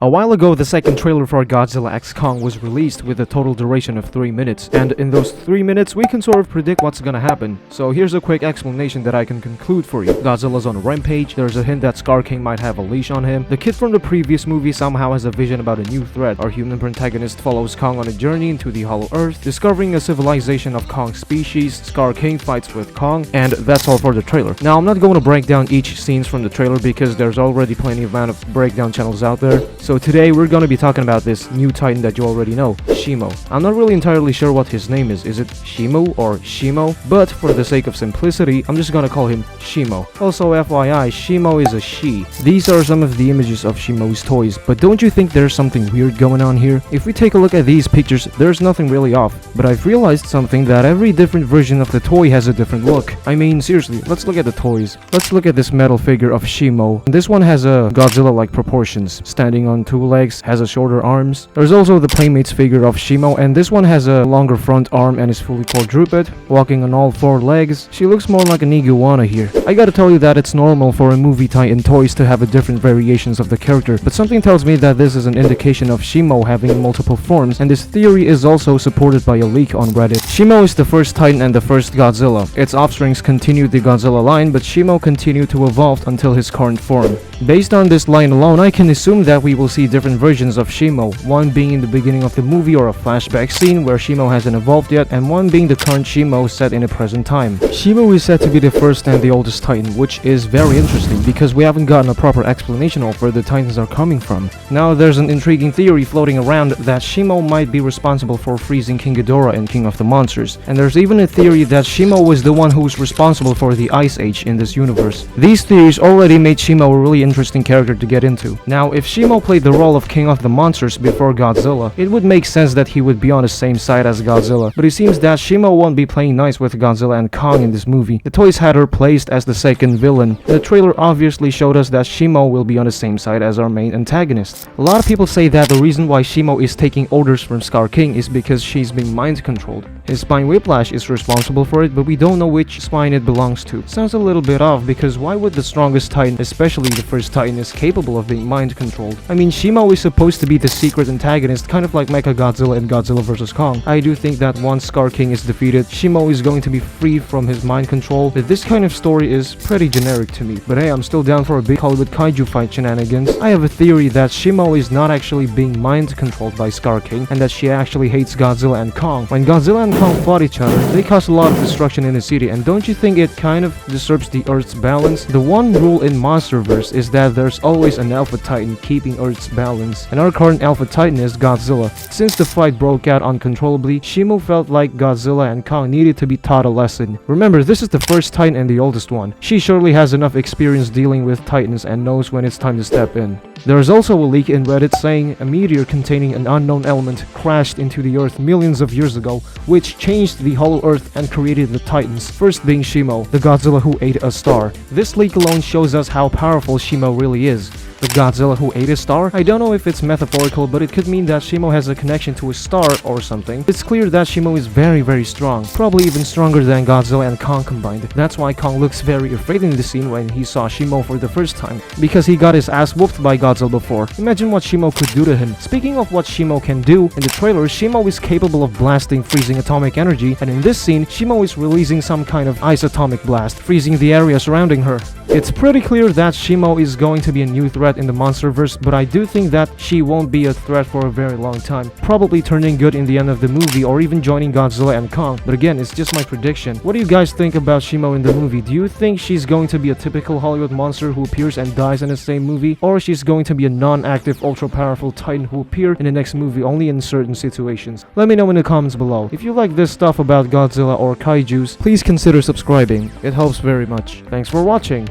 A while ago, the second trailer for Godzilla x Kong was released with a total duration of 3 minutes, and in those 3 minutes, we can sort of predict what's gonna happen. So here's a quick explanation that I can conclude for you. Godzilla's on a rampage, there's a hint that Scar King might have a leash on him, the kid from the previous movie somehow has a vision about a new threat, our human protagonist follows Kong on a journey into the Hollow Earth, discovering a civilization of Kong species, Scar King fights with Kong, and that's all for the trailer. Now, I'm not going to break down each scenes from the trailer because there's already plenty amount of breakdown channels out there. So today we're going to be talking about this new titan that you already know, Shimo. I'm not really entirely sure what his name is it Shimo or Shimo? But for the sake of simplicity, I'm just gonna call him Shimo. Also FYI, Shimo is a she. These are some of the images of Shimo's toys, but don't you think there's something weird going on here? If we take a look at these pictures, there's nothing really off, but I've realized something, that every different version of the toy has a different look. I mean, seriously, let's look at the toys. Let's look at this metal figure of Shimo. This one has a Godzilla-like proportions, standing on two legs, has a shorter arms. There's also the Playmates figure of Shimo, and this one has a longer front arm and is fully quadruped, walking on all four legs. She looks more like an iguana here. I gotta tell you that it's normal for a movie titan toys to have a different variations of the character, but something tells me that this is an indication of Shimo having multiple forms, and this theory is also supported by a leak on Reddit. Shimo is the first titan and the first Godzilla. Its offsprings continued the Godzilla line, but Shimo continued to evolve until his current form. Based on this line alone, I can assume that we will see different versions of Shimo, one being in the beginning of the movie or a flashback scene where Shimo hasn't evolved yet, and one being the current Shimo set in the present time. Shimo is said to be the first and the oldest titan, which is very interesting because we haven't gotten a proper explanation of where the titans are coming from. Now there's an intriguing theory floating around that Shimo might be responsible for freezing King Ghidorah in King of the Monsters, and there's even a theory that Shimo was the one who's responsible for the Ice Age in this universe. These theories already made Shimo a really interesting character to get into. Now, if Shimo played the role of King of the Monsters before Godzilla, it would make sense that he would be on the same side as Godzilla, but it seems that Shimo won't be playing nice with Godzilla and Kong in this movie. The toys had her placed as the second villain. The trailer obviously showed us that Shimo will be on the same side as our main antagonist. A lot of people say that the reason why Shimo is taking orders from Scar King is because she's being mind controlled. His spine whiplash is responsible for it, but we don't know which spine it belongs to. Sounds a little bit off, because why would the strongest titan, especially the first titan, is capable of being mind controlled? I mean, Shimo is supposed to be the secret antagonist, kind of like Mechagodzilla in Godzilla vs. Kong. I do think that once Scar King is defeated, Shimo is going to be free from his mind control, but this kind of story is pretty generic to me. But hey, I'm still down for a big Hollywood kaiju fight shenanigans. I have a theory that Shimo is not actually being mind controlled by Scar King, and that she actually hates Godzilla and Kong. When Godzilla and Kong fought each other, they caused a lot of destruction in the city, and don't you think it kind of disturbs the Earth's balance? The one rule in Monsterverse is that there's always an alpha titan keeping Earth's balance, and our current alpha titan is Godzilla. Since the fight broke out uncontrollably, Shimo felt like Godzilla and Kong needed to be taught a lesson. Remember, this is the first titan and the oldest one. She surely has enough experience dealing with titans and knows when it's time to step in. There is also a leak in Reddit saying a meteor containing an unknown element crashed into the Earth millions of years ago, which changed the Hollow Earth and created the titans, first being Shimo, the Godzilla who ate a star. This leak alone shows us how powerful Shimo really is. The Godzilla who ate a star? I don't know if it's metaphorical, but it could mean that Shimo has a connection to a star or something. It's clear that Shimo is very strong, probably even stronger than Godzilla and Kong combined. That's why Kong looks very afraid in the scene when he saw Shimo for the first time, because he got his ass whooped by Godzilla before. Imagine what Shimo could do to him. Speaking of what Shimo can do, in the trailer, Shimo is capable of blasting freezing atomic energy, and in this scene, Shimo is releasing some kind of ice atomic blast, freezing the area surrounding her. It's pretty clear that Shimo is going to be a new threat in the Monsterverse, but I do think that she won't be a threat for a very long time, probably turning good in the end of the movie or even joining Godzilla and Kong. But again, it's just my prediction. What do you guys think about Shimo in the movie? Do you think she's going to be a typical Hollywood monster who appears and dies in the same movie, or she's going to be a non-active ultra powerful titan who appear in the next movie only in certain situations? Let me know in the comments below. If you like this stuff about Godzilla or kaijus, please consider subscribing. It helps very much. Thanks for watching.